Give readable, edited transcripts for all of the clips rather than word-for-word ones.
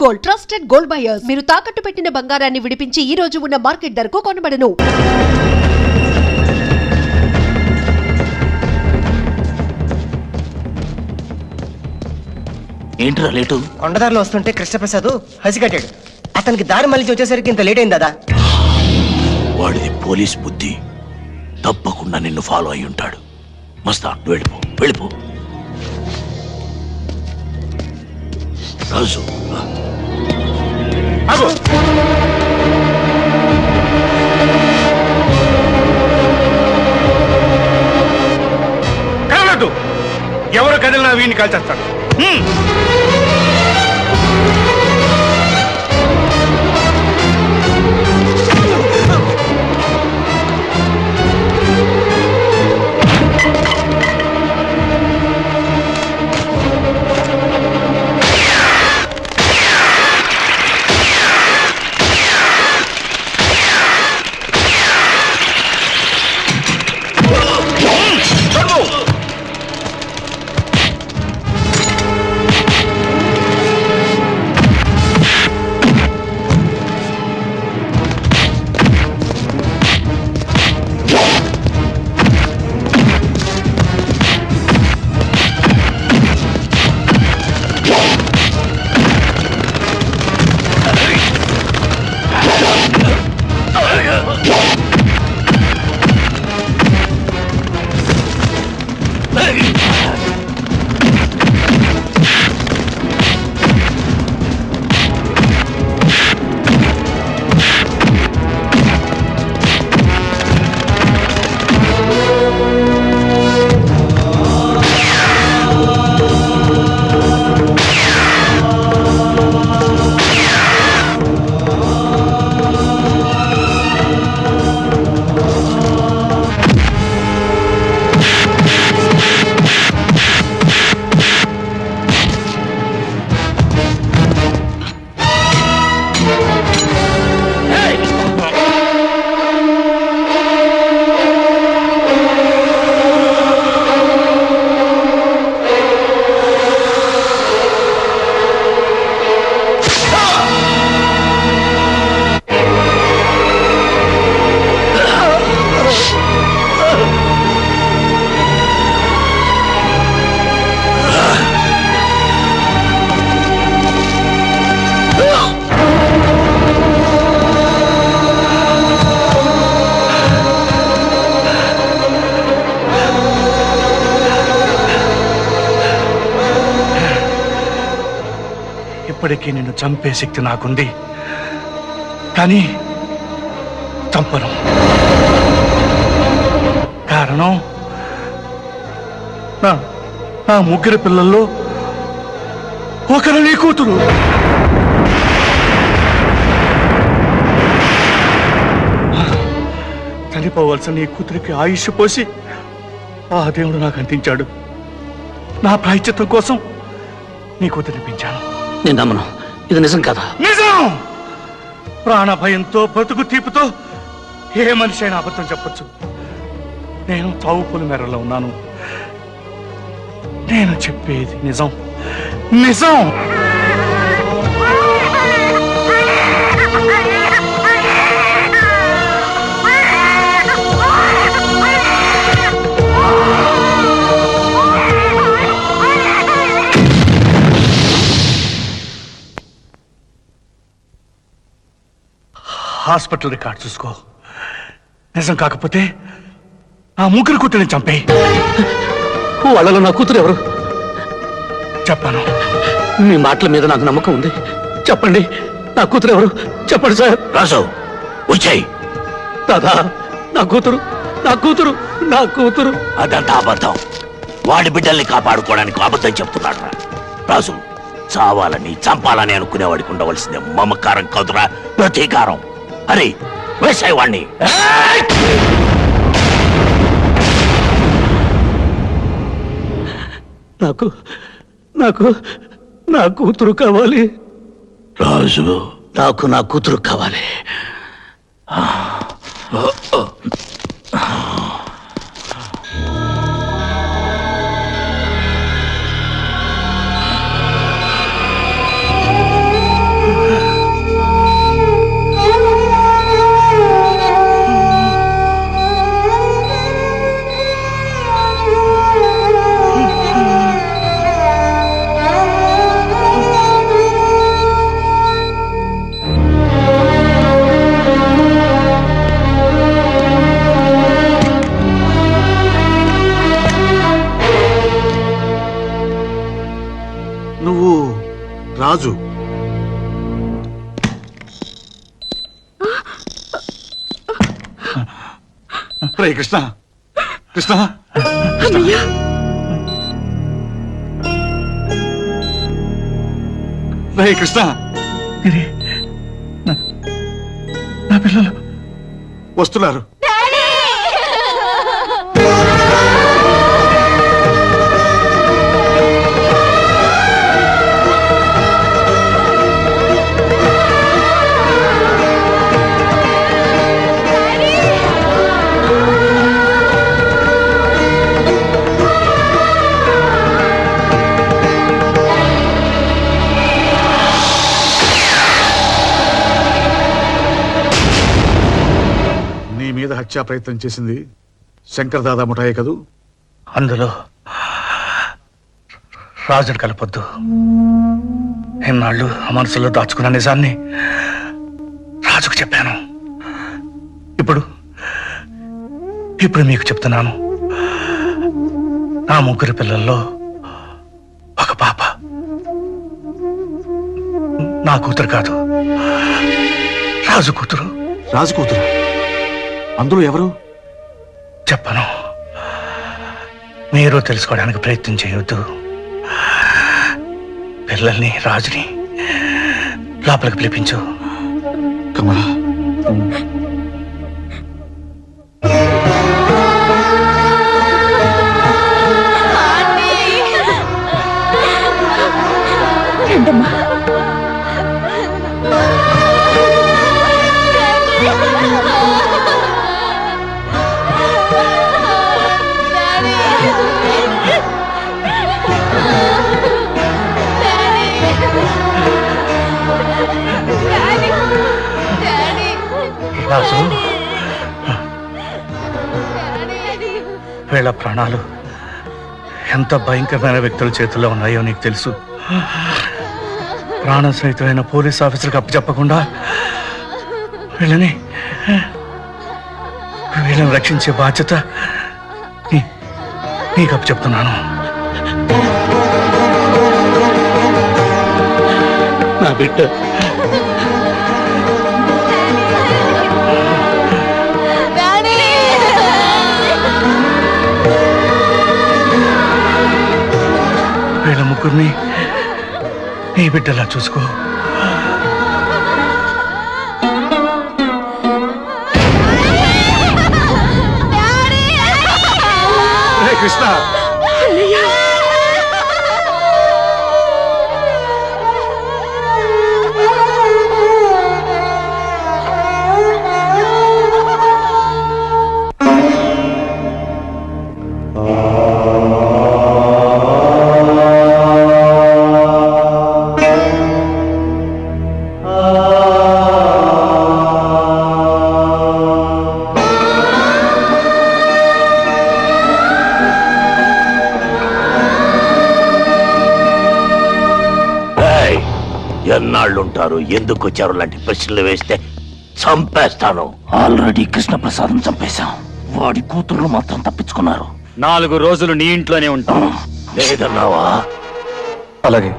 Gold, trusted gold buyers. మీరు తాకట్టు పెట్టిన బంగారాన్ని విడిపించి ఈ రోజు ఉన్న మార్కెట్ ధరకు కొనబడను. ఏంట్రా లేటు? కొండదారిలో వస్తుంటే కృష్ణప్రసాద్ హసికట్టాడు. అతనికి దారి మళ్ళీ వచ్చేసరికి ఇంత లేట్ అయింది దాదా. వాడిది పోలీస్ బుద్ధి. తప్పకుండా నిన్ను ఫాలో అయి ఉంటాడు. మస్తాన్ వెళ్ళిపో వెళ్ళిపో. రాజు కదలదు. ఎవరు కదిలినా వీడిని కాల్చేస్తాడు. ఇప్పటికీ నిన్ను చంపే శక్తి నాకుంది, కానీ చంపను. కారణం నా ముగ్గురు పిల్లల్లో ఒకరు నీ కూతురు. చనిపోవలసిన నీ కూతురికి ఆయుష్ పోసి ఆ దేవుడు నాకు అందించాడు. నా ప్రాయశ్చిత్తం కోసం నీ కూతురిని పెంచాను. నేను నమ్మను. ఇది నిజం కదా? నిజం. ప్రాణ భయంతో బ్రతుకు తీపుతో ఏ మనిషి అయినా అబద్ధం చెప్పచ్చు. నేను చావు పులి మేరలో ఉన్నాను. నేను చెప్పేది నిజం. నిజం. హాస్పిటల్ రికార్డ్ చూసుకో. నిజం కాకపోతే ఆ ముగ్గురు కూతురిని చంపేయి. వాళ్ళలో నా కూతురు ఎవరు? చెప్పాను. మీ మాటల మీద నాకు నమ్మకం ఉంది. చెప్పండి, నా కూతురు ఎవరు? చెప్పండి సార్. రాజు వచ్చాయి. దాదా, నా కూతురు, నా కూతురు, నా కూతురు. అదంతా అబద్ధం. వాడి బిడ్డల్ని కాపాడుకోవడానికి అబద్ధం చెప్తున్నాడు. రాజు, చావాలని చంపాలని అనుకునేవాడికి ఉండవలసిందే మమకారం కాదురా, ప్రతీకారం. అరే వేసాయి వాణ్ణి. నాకు నాకు నా కూతురు కావాలి రాజు. నాకు నా కూతురు కావాలి. రాజు రే కృష్ణ కృష్ణ రే కృష్ణ నా పిల్లలు వస్తున్నారు. నీ మీద హత్యా ప్రయత్నం చేసింది శంకర్ దాదా ముఠాయే కదూ? అందులో రాజును కలపొద్దు. ఎన్నాళ్ళు ఆ మనసులో దాచుకున్న నిజాన్ని రాజుకు చెప్పాను. ఇప్పుడు మీకు చెప్తున్నాను. నా 3 పిల్లల్లో ఒక పాప నా కూతురు కాదు, రాజు కూతురు. రాజు కూతురు? అందులో ఎవరు? చెప్పను. మీరు తెలుసుకోవడానికి ప్రయత్నం చేయవద్దు. పిల్లల్ని, రాజుని లోపలికి పిలిపించు. కమలా, రాజు, వీళ్ళ ప్రాణాలు ఎంత భయంకరమైన వ్యక్తుల చేతుల్లో ఉన్నాయో నీకు తెలుసు. ప్రాణ సహితమైన పోలీస్ ఆఫీసర్కి అప్పచెప్పకుండా వీళ్ళని రక్షించే బాధ్యత నీకు అప్పచెప్తున్నాను. నా బిడ్డ వీళ్ళ ముగ్గురిని నీ బిడ్డలా చూసుకో. కృష్ణ, ఎన్నాళ్ళుంటారు, ఎందుకు వచ్చారు లాంటి ప్రశ్నలు వేస్తే చంపేస్తాను. ఆల్రెడీ కృష్ణప్రసాదం చంపేశాం. వాడి కూతుర్లు మాత్రం తప్పించుకున్నారు. 4 రోజులు నీ ఇంట్లోనే ఉంటాం. లేదన్నావా? అలాగే.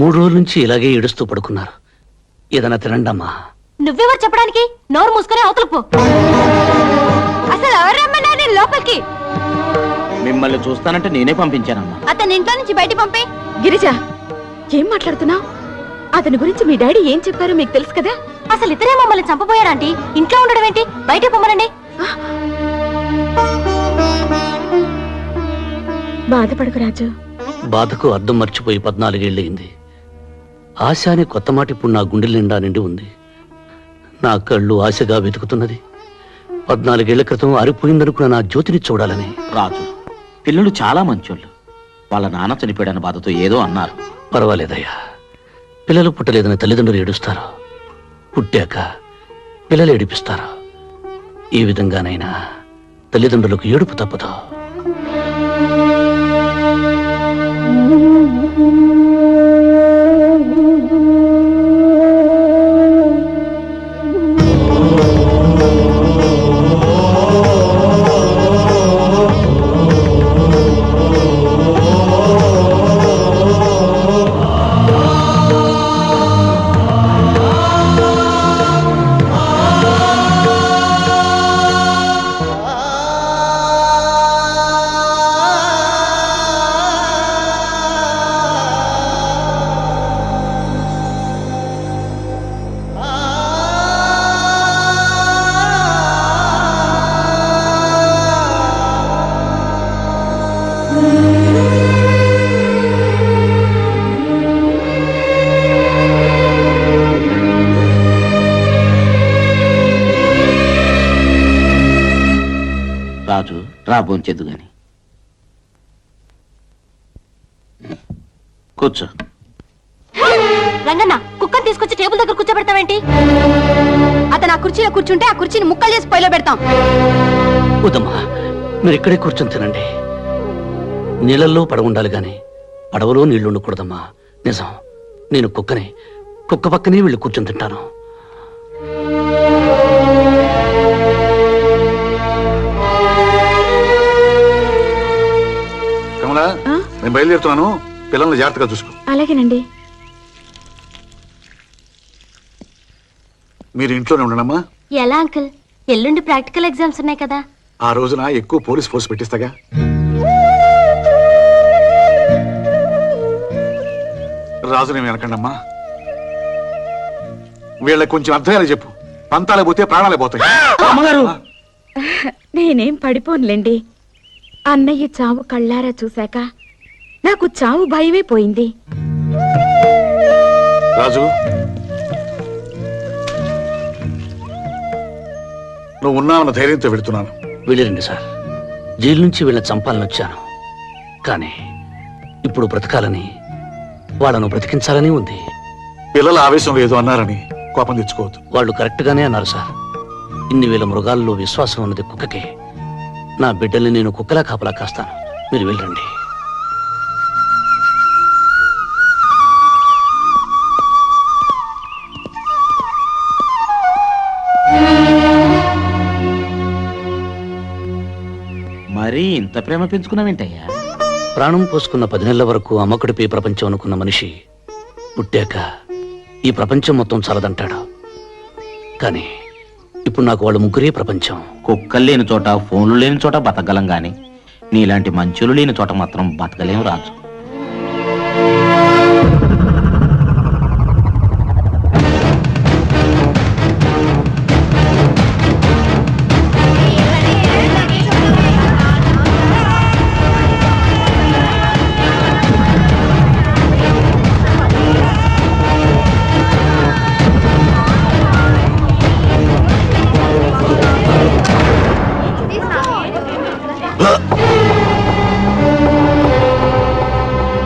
మూడు రోజుల నుంచి ఇలాగే ఏడుస్తూ పడుకున్నారు. ఏదైనా తినండమ్మా. నువ్వెవరు చెప్పడానికి? నోరు మూసుకొని అవతలకు పో. అసలు ఎవరు రమ్మన్నా నేను లోపలికి? మిమ్మల్ని చూస్తానంటే నేనే పంపించానమ్మా. అతని ఇంట్లో నుంచి బయట పంపే. గిరిజ, ఏం మాట్లాడుతున్నావు? అతని గురించి మీ డాడీ ఏం చెప్పారో మీకు తెలుసు కదా. అసలు ఇతరే మమ్మల్ని చంపబోయారంటీ. ఇంట్లో ఉండడం ఏంటి? బయట పొమ్మనండి. బాధపడకు రాజు. బాధకు అర్థం మర్చిపోయి 14 ఏళ్ళయింది. ఆశ అనే కొత్త మాట ఇప్పుడు నా గుండెల నిండా నిండి ఉంది. నా కళ్ళు ఆశగా వెతుకుతున్నది 14 ఏళ్ల క్రితం ఆరిపోయిందనుకున్న నా జ్యోతిని చూడాలని. రాజు, పిల్లలు చాలా మంచోళ్ళు. వాళ్ళ నాన్న చనిపోయాడన్న బాధతో ఏదో అన్నారు. పర్వాలేదయ్యా. పిల్లలు పుట్టలేదని తల్లిదండ్రులు ఏడుస్తారు. పుట్టాక పిల్లలు ఏడిపిస్తారు. ఈ విధంగానైనా తల్లిదండ్రులకు ఏడుపు తప్పదు. రాజు రా భోంచెద్దు గాని కూర్చో. రంగన్న కుక్కను తీసుకొచ్చి టేబుల్ దగ్గర కూర్చోబెడతావేంటి? అతను ఆ కుర్చీలో కూర్చుంటే ఆ కుర్చీని ముక్కలు చేసి పొయ్యిలో పెడతాం. వద్దమ్మా, మీరు ఇక్కడే కూర్చొని తినండి. నీళ్ళల్లో పడవ ఉండాలి గాని పడవలో నీళ్లు ఉండకూడదమ్మా. నిజం, నేను కుక్కనే. కుక్క పక్కనే వీళ్ళు కూర్చొని తింటాను. కమలా, ఆ? నేను బయలుదేరుతున్నాను. పిల్లల్ని జాగ్రత్తగా చూసుకో. అలాగేనండి. మీరు ఇంట్లోనే ఉండనమ్మా. ఎలా అంకుల్? ఎల్లుండి ప్రాక్టికల్ ఎగ్జామ్స్ ఉన్నాయి కదా. ఆ రోజున ఎక్కువ పోలీస్ ఫోర్స్ పెట్టిస్తాగా. రాజునేమి అనకండమ్మా. వీళ్ళకి కొంచెం అర్థమయ్యేలా చెప్పు. పంతాలే పోతే ప్రాణాలే పోతాయి. అమ్మగారు, నేనేం పడిపోనులేండి. అన్నయ్య చావు కళ్ళారా చూశాక నాకు చావు భయమే పోయింది. రాజు, నువ్వు ఉన్నావన్న ధైర్యంతో పెడుతున్నాను. వెళ్ళిరండి సార్. జైలు నుంచి వీళ్ళని చంపాలని వచ్చాను, కానీ ఇప్పుడు బ్రతకాలని, వాళ్ళను బ్రతికించాలని ఉంది. పిల్లల ఆవేశం లేదు అన్నారని కోపం తెచ్చుకోవద్దు. వాళ్ళు కరెక్ట్ గానే అన్నారు సార్. ఇన్ని వేల మృగాల్లో విశ్వాసం ఉన్నది కుక్కకే. నా బిడ్డల్ని నేను కుక్కలా కాపలా కాస్తాను. మీరు వెళ్ళండి. మరీ ఇంత ప్రేమ పెంచుకున్నావేంటయ్యా? ప్రాణం పోసుకున్న 10 నెలల వరకు అమ్మకుడిపై ప్రపంచం అనుకున్న మనిషి పుట్టాక ఈ ప్రపంచం మొత్తం చాలదంటాడు. కానీ ఇప్పుడు నాకు వాళ్ళు ముగ్గురే ప్రపంచం. కుక్కలు లేని చోట, ఫోన్లు లేని చోట బతకగలం గాని నీలాంటి మంచులు లేని చోట మాత్రం బతకలేం రాజు.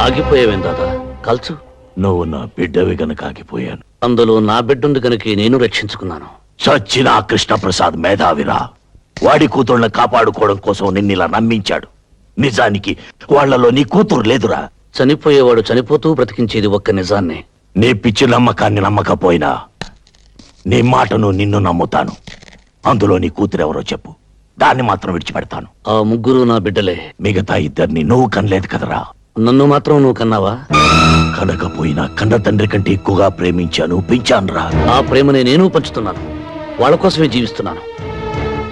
ఆగిపోయావేం దాదా? కల్చు. నువ్వు నా బిడ్డవి గనక ఆగిపోయాను. అందులో నా బిడ్డుంది గనుక నేను రక్షించుకున్నాను. చచ్చిన ఆ కృష్ణప్రసాద్ మేధావిరా. వాడి కూతుళ్ళని కాపాడుకోవడం కోసం నిన్నిలా నమ్మించాడు. నిజానికి వాళ్లలో నీ కూతురు లేదురా. చనిపోయేవాడు చనిపోతూ బ్రతికించేది ఒక్క నిజాన్నే. నీ పిచ్చి నమ్మకాన్ని నమ్మకపోయినా నీ మాటను నిన్ను నమ్ముతాను. అందులో నీ కూతురెవరో చెప్పు, దాన్ని మాత్రం విడిచిపెడతాను. ఆ ముగ్గురు నా బిడ్డలే. మిగతా ఇద్దరిని నువ్వు కనలేదు కదరా. నన్ను మాత్రం నువ్వు కన్నావా? కనకపోయినా కన్న తండ్రి కంటే ఎక్కువగా ప్రేమించాను, పెంచానురా. ఆ ప్రేమని నేను పంచుతున్నాను. వాళ్ళ కోసమే జీవిస్తున్నాను.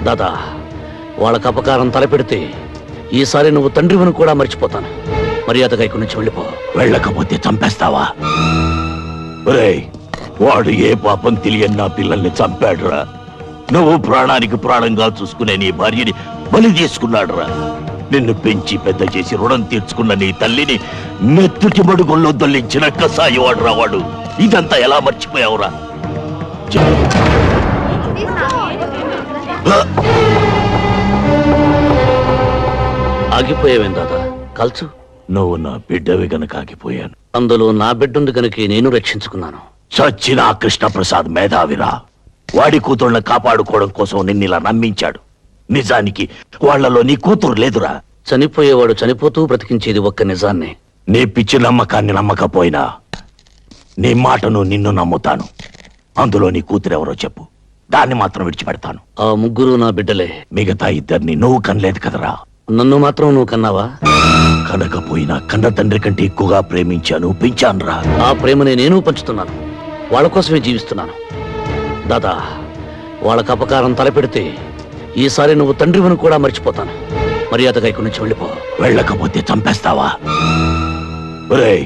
దాదా, వాళ్ళకు అపకారం తలపెడితే ఈసారి నువ్వు తండ్రివని కూడా మర్చిపోతాను. మర్యాదగా ఇక్కడి నుంచి వెళ్ళిపో. వెళ్ళకపోతే చంపేస్తావా? ఒరేయ్, వాడు ఏ పాపం తెలియని నా పిల్లల్ని చంపాడురా. నువ్వు ప్రాణానికి ప్రాణంగా చూసుకునే నీ భార్యని బలి చేసుకున్నాడురా. నిన్ను పెంచి పెద్ద చేసి రుణం తీర్చుకున్న నీ తల్లిని మెత్తుటి మడుగుల్లో దొల్లించిన కసాయివాడురా వాడు. ఇదంతా ఎలా మర్చిపోయావురా? ఆగిపోయావేం దాదా? కల్చు. నువ్వు నా బిడ్డవి గనక ఆగిపోయాను. అందులో నా బిడ్డుంది గనుక నేను రక్షించుకున్నాను. చచ్చిన ఆ కృష్ణప్రసాద్ మేధావిరా. వాడి కూతుళ్ళని కాపాడుకోవడం కోసం నిన్నిలా నమ్మించాడు. నిజానికి వాళ్లలో నీ కూతురు లేదురా. చనిపోయేవాడు చనిపోతూ బ్రతికించేది ఒక్క నిజాన్నే. నీ పిచ్చి నమ్మకాన్ని నమ్మకపోయినా నీ మాటను నిన్ను నమ్ముతాను. అందులో నీ కూతురెవరో చెప్పు, దాన్ని మాత్రం విడిచిపెడతాను. ఆ ముగ్గురు నా బిడ్డలే. మిగతా ఇద్దరిని నువ్వు కనలేదు కదరా. నన్ను మాత్రం నువ్వు కన్నావా? కనకపోయినా కన్న తండ్రి కంటే ఎక్కువగా ప్రేమించాను, పెంచానురా. ఆ ప్రేమని నేను పంచుతున్నాను. వాళ్ళ కోసమే జీవిస్తున్నాను. దాదా, వాళ్ళకు అపకారం తలపెడితే ఈసారి నువ్వు తండ్రివని కూడా మర్చిపోతాను. మర్యాదగా ఇక్కడి నుంచి వెళ్ళిపో. వెళ్ళకపోతే చంపేస్తావా? ఒరేయ్,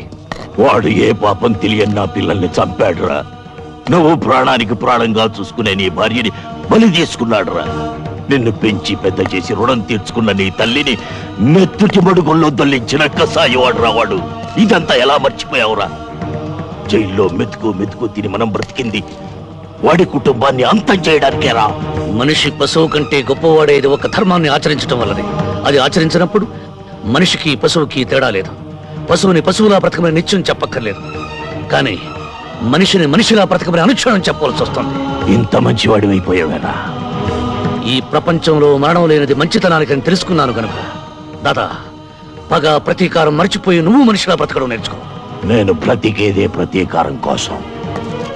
వాడు ఏ పాపం తెలియని నా పిల్లల్ని చంపాడురా. నువ్వు ప్రాణానికి ప్రాణంగా చూసుకునే నీ భార్యని బలి చేసుకున్నాడురా. నిన్ను పెంచి పెద్ద చేసి రుణం తీర్చుకున్న నీ తల్లిని మెత్తుటి మడుగుల్లో దొల్లించిన కసాయివాడురా వాడు. ఇదంతా ఎలా మర్చిపోయావురా? జైల్లో మెతుకు మెతుకు తిని మనం బ్రతికింది వాడి కుటుంబాన్ని అంతం చేయడానికేరా. మనిషి పశువు కంటే గొప్పవాడేది ఒక ధర్మాన్ని ఆచరించడం వల్లనే. అది ఆచరించినప్పుడు మనిషికి పశువుకి తేడా లేదు. పశువుని పశువులా బ్రతకమని నిత్యం చెప్పక్కర్లేదు, కానీ మనిషిని మనిషిలా బ్రతకమని అనుక్షణం చెప్పవలసి వస్తుంది. ఇంత మంచివాడివైపోయావేనా? ఈ ప్రపంచంలో మరణం లేనిది మంచితనానికని తెలుసుకున్నాను కనుక దాదా, పగ ప్రతీకారం మర్చిపోయి నువ్వు మనిషిలా బ్రతకడం నేర్చుకో. నేను బ్రతికేదే ప్రతీకారం కోసం.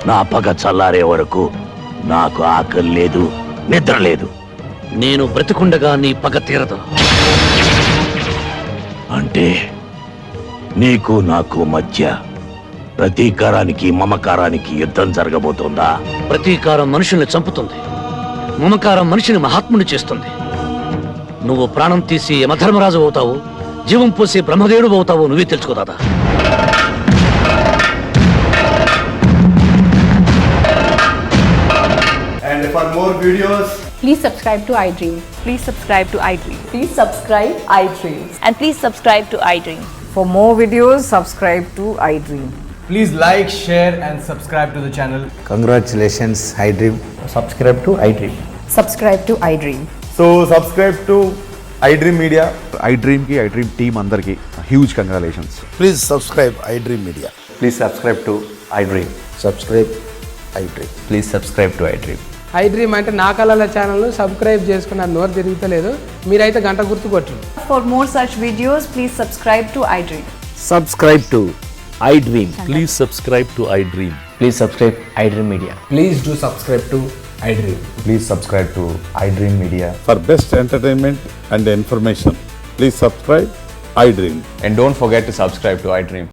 నా పగ చల్లారే వరకు నాకు ఆకలి లేదు, నిద్ర లేదు. నేను బ్రతికుండగా నీ పగ తీరదు. అంటే నీకు నాకు మధ్య ప్రతీకారానికి మమకారానికి యుద్ధం జరగబోతోందా? ప్రతీకారం మనుషుల్ని చంపుతుంది, మమకారం మనిషిని మహాత్ముని చేస్తుంది. నువ్వు ప్రాణం తీసి యమధర్మరాజు అవుతావు, జీవం పోసి బ్రహ్మదేవుడు అవుతావు. నువ్వే తెలుసుకో దాదా. And for more videos, please subscribe to iDream. Please subscribe to iDream. Please subscribe iDream. And please subscribe to iDream. For more videos, subscribe to iDream. please like, share, and subscribe to the channel. Congratulations iDream. Subscribe to iDream. Subscribe to iDream. So subscribe to iDream Media. iDream team అందరికి huge congratulations. Please subscribe iDream media. Please subscribe to iDream. Subscribe iDream. Please subscribe to iDream. iDream అంటే నా కళల ఛానల్ను subscribe చేసుకున్న నోరు తిరుగుతలేదు, మీరైతే గంట గుర్తు కొట్టండి. For more such videos, please subscribe to iDream. Subscribe to iDream. Please subscribe to iDream. Please subscribe iDream media. Please do subscribe to iDream. Please subscribe to iDream media. For best entertainment and information, please subscribe iDream. And don't forget to subscribe to iDream.